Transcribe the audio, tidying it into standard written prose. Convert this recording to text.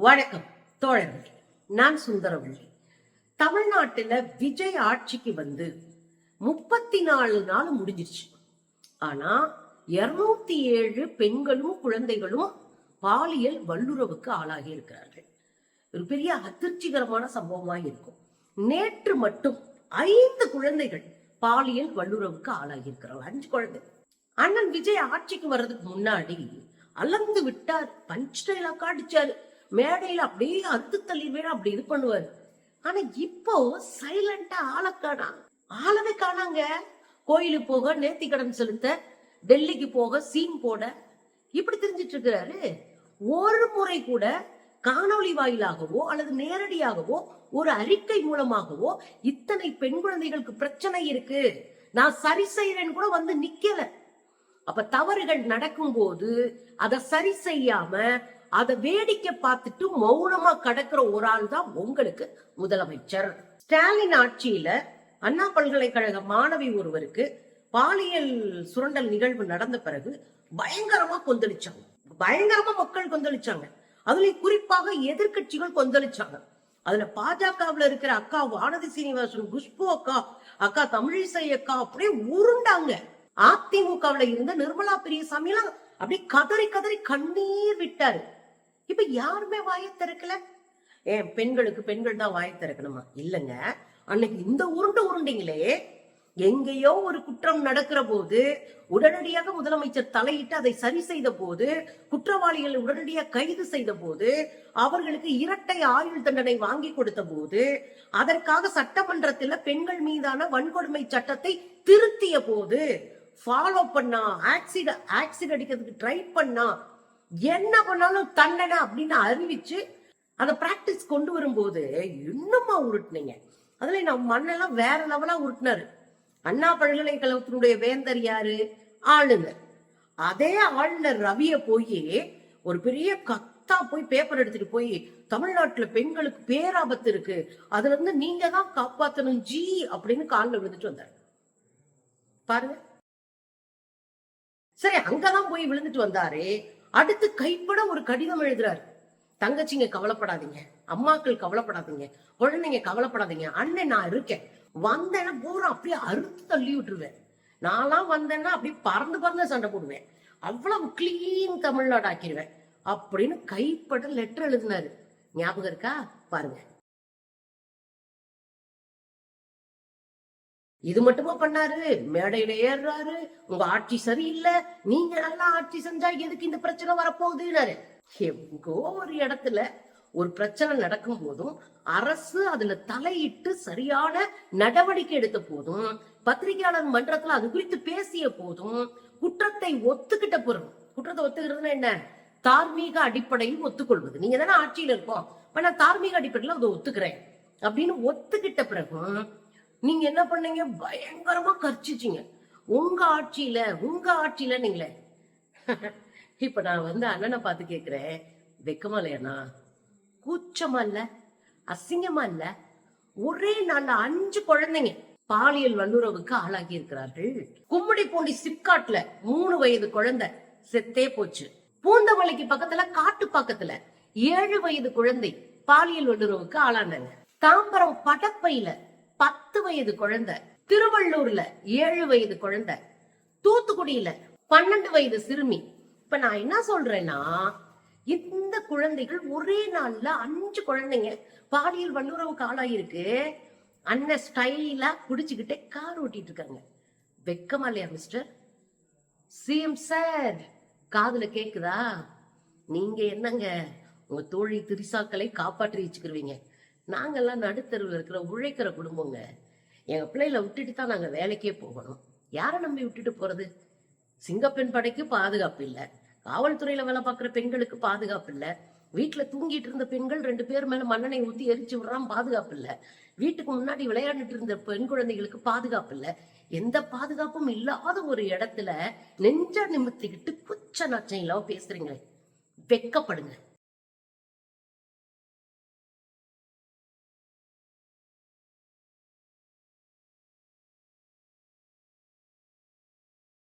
வணக்கம் தோழர்களே, நான் சுந்தரவள்ளி. தமிழ்நாட்டுல விஜய் ஆட்சிக்கு வந்து 34 நாள் முடிஞ்சிருச்சு. ஆனா 207 பெண்களும் குழந்தைகளும் பாலியல் வல்லுறவுக்கு ஆளாகி இருக்கிறார்கள். ஒரு பெரிய அதிர்ச்சிகரமான சம்பவமா இருக்கும். நேற்று மட்டும் 5 குழந்தைகள் பாலியல் வல்லுறவுக்கு ஆளாகி இருக்கிறார்கள். 5 குழந்தை. அண்ணன் விஜய் ஆட்சிக்கு வர்றதுக்கு முன்னாடி அலர்ந்து விட்டார், பஞ்ச் டைலாக் அடிச்சாரு, மேடையில அப்படியே அத்து தள்ளி வேணும் அப்படி இது பண்ணுவாரு. ஆனா இப்போ சைலண்டா ஆளவே காணாங்க. கோயிலுக்கு போக, நேர்த்தி கடன் செலுத்த, டெல்லிக்கு போக, சீன் போட இப்படி தெரிஞ்சிட்டு இருக்கிறாரு. ஒரு முறை கூட காணொளி வாயிலாகவோ அல்லது நேரடியாகவோ ஒரு அறிக்கை மூலமாகவோ இத்தனை பெண் குழந்தைகளுக்கு பிரச்சனை இருக்கு, நான் சரி செய்யறேன்னு கூட வந்து நிக்கல. அப்ப தவறுகள் நடக்கும் போது அதை சரி செய்யாம அதை வேடிக்கை பார்த்துட்டு மௌனமா கடக்கிற ஒரு ஆள் தான் உங்களுக்கு முதலமைச்சர். ஸ்டாலின் ஆட்சியில அண்ணா பல்கலைக்கழக மாணவி ஒருவருக்கு பாலியல் சுரண்டல் நிகழ்வு நடந்த பிறகு பயங்கரமா கொந்தளிச்சாங்க, பயங்கரமா மக்கள் கொந்தளிச்சாங்க. அதுலயும் குறிப்பாக எதிர்கட்சிகள் கொந்தளிச்சாங்க. அதுல பாஜகவுல இருக்கிற அக்கா வானதி சீனிவாசன், குஷ்பு அக்கா, அக்கா தமிழிசை அக்கா அப்படியே உருண்டாங்க. அதிமுகவுல இருந்த நிர்மலா பெரியசாமி எல்லாம் அப்படியே கதறி கதறி கண்ணீர் விட்டாரு. இப்ப யாருமே வாயை திறக்கல. ஏன் பெண்களுக்கு பெண்கள் தான் வாயை திறக்கணுமா? இல்லங்க, அன்னைக்கு இந்த உருண்டீங்களே, எங்கேயோ ஒரு குற்றம் நடக்கிற போது உடனடியாக முதலமைச்சர் தலையிட்டு அதை சரி செய்த போது, குற்றவாளிகளை உடனடியாக கைது செய்த போது, அவர்களுக்கு இரட்டை ஆயுள் தண்டனை வாங்கி கொடுத்த போது, அதற்காக சட்டமன்றத்தில் பெண்கள் மீதான வன்கொடுமை சட்டத்தை திருத்திய போது, ஃபாலோ பண்ணா, ஆக்சிட் அடிக்கிறதுக்கு ட்ரை பண்ணா, என்ன பண்ணாலும் தண்டனை அப்படின்னு அறிவிச்சு அந்த பிராக்டிஸ் கொண்டு வரும்போது இன்னுமா உருட்டுனீங்க. அதுல நம்ம மண்ணெல்லாம் வேற லெவலா உருட்டினாரு. அண்ணா பல்கலைக்கழகத்தினுடைய வேந்தர் யாரு? ஆளுநர். அதே ஆளுநர் ரவிய போய் ஒரு பெரிய கத்தா போய் பேப்பர் எடுத்துட்டு போய் தமிழ்நாட்டுல பெண்களுக்கு பேராபத்து இருக்கு, அதுல இருந்து நீங்க தான் காப்பாத்தணும் ஜி அப்படின்னு காலில் விழுந்துட்டு வந்தாரு. பாருங்க. சரி, அங்கதான் போய் விழுந்துட்டு வந்தாரு. அடுத்து கைப்பட ஒரு கடிதம் எழுதுறாரு. தங்கச்சிங்க கவலைப்படாதீங்க, அம்மாக்கள் கவலைப்படாதீங்க, குழந்தைங்க கவலைப்படாதீங்க, அண்ணன் நான் இருக்கேன், வந்தேன்னா பூரா அப்படியே அறுத்து தள்ளி விட்டுருவேன், நான்லாம் வந்தேன்னா அப்படியே பறந்து சண்டை போடுவேன், அவ்வளவு கிளீன் தமிழ்நாடு ஆக்கிடுவேன் அப்படின்னு கைப்பட லெட்டர் எழுதினாரு. ஞாபகம் இருக்கா? பாருங்க. இது மட்டுமா பண்ணாரு? மேடையில ஏறாரு, உங்க ஆட்சி சரியில்லை, நீங்க நல்லா ஆட்சி செஞ்சா எதுக்கு இந்த பிரச்சனை வரப்போகுதுன்னாரு. எங்கோ ஒரு இடத்துல ஒரு பிரச்சனை நடக்கும் போதும் அரசு அதுல தலையிட்டு சரியான நடவடிக்கை எடுத்த போதும், பத்திரிகையாளர் மன்றத்துல அது குறித்து பேசிய போதும், குற்றத்தை ஒத்துக்கிட்ட பிறகு, குற்றத்தை ஒத்துக்கிறதுனா என்ன? தார்மீக அடிப்படையில் ஒத்துக்கொள்வது. நீங்க தானே ஆட்சியில இருக்கோம், நான் தார்மீக அடிப்படையில அதை ஒத்துக்கிறேன் அப்படின்னு ஒத்துக்கிட்ட பிறகும் நீங்க என்ன பண்ணீங்க? பயங்கரமா கர்ச்சிச்சீங்க. உங்க ஆட்சியில நீங்களே. இப்ப நான் வந்து அண்ணனை பார்த்து கேக்குறேன், வெக்கமா இல்லையா? கூச்சமா இல்ல? அசிங்கமா இல்ல? ஒரே நாள்ல 5 குழந்தைங்க பாலியல் வல்லுறவுக்கு ஆளாகி இருக்கிறார்கள். கும்மிடிப்பூண்டி சிப்காட்ல 3 வயது குழந்தை செத்தே போச்சு. பூந்தமல்லிக்கு பக்கத்துல காட்டு பக்கத்துல 7 வயது குழந்தை பாலியல் வல்லுறவுக்கு ஆளானாங்க. தாம்பரம் படப்பையில 10 வயது குழந்தை, திருவள்ளூர்ல 7 வயது குழந்தை, தூத்துக்குடியில 12 வயது சிறுமி. இப்ப நான் என்ன சொல்றேன்னா, இந்த குழந்தைகள் ஒரே நாள்ல 5 குழந்தைங்க பாலியல் வல்லுறவுக்கு ஆளாயிருக்கு. அண்ணன் ஸ்டைலா குடிச்சுக்கிட்டே கார் ஓட்டிட்டு இருக்காங்க. வெக்கமா இல்லையா மிஸ்டர் சிஎம் சார்? காதுல கேக்குதா? நீங்க என்னங்க உங்க தோழி திரிசாக்களை காப்பாற்றி வச்சுக்கிருவீங்க. நாங்கெல்லாம் நடுத்தருவில் இருக்கிற உழைக்கிற குடும்பங்க. எங்க பிள்ளைகளை விட்டுட்டு தான் நாங்க வேலைக்கே போகணும். யாரை நம்பி விட்டுட்டு போறது? சிங்கப்பெண் படைக்கு பாதுகாப்பு இல்லை, காவல்துறையில வேலை பார்க்குற பெண்களுக்கு பாதுகாப்பு இல்லை, வீட்டுல தூங்கிட்டு இருந்த பெண்கள் 2 பேர் மேல மண்ணெண்ணெய் ஊத்தி எரிச்சு விடுறான், பாதுகாப்பு இல்லை, வீட்டுக்கு முன்னாடி விளையாண்டுட்டு இருந்த பெண் குழந்தைகளுக்கு பாதுகாப்பு இல்லை. எந்த பாதுகாப்பும் இல்லாத ஒரு இடத்துல நெஞ்ச நிமித்திக்கிட்டு குச்ச நச்சம் இல்லாம பேசுறீங்களே, வெக்கப்படுங்க.